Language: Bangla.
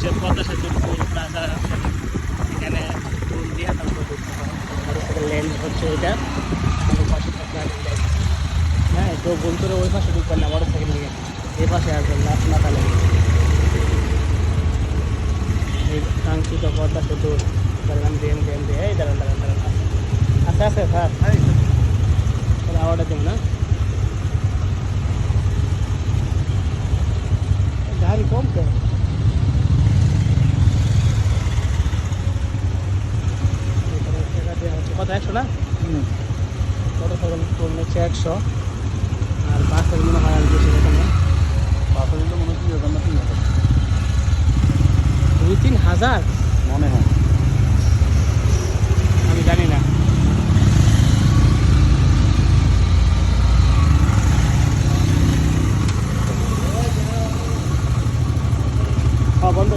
হচ্ছে পদ্মা সেতুর টোল প্লাজা। এখানে টোল দিয়ে তারপর মোটরসাইকেল ল্যান্ড হচ্ছে ওইটা আমাদের পাশে থাকবে। হ্যাঁ, কেউ ভুল করে ওই পাশে ঢুকবেন না মোটরসাইকেল নিয়ে, এই পাশে আসবেন মাথা লেগে। এই কাঙ্ক্ষিত পদ্মা সেতু দাঁড়ান দিয়ে এই দাঁড়ান আস্তে আস্তে স্যার আওয়াটা দেব না, গাড়ি কম তো। কত 100 না? মোটরসাইকেল টোল নিচ্ছে 100, আর বাসের মনে হয় আর বেশি এখানে বাসের মনে হয় 2-3 হাজার মনে হয়, আমি জানি না। বন্ধ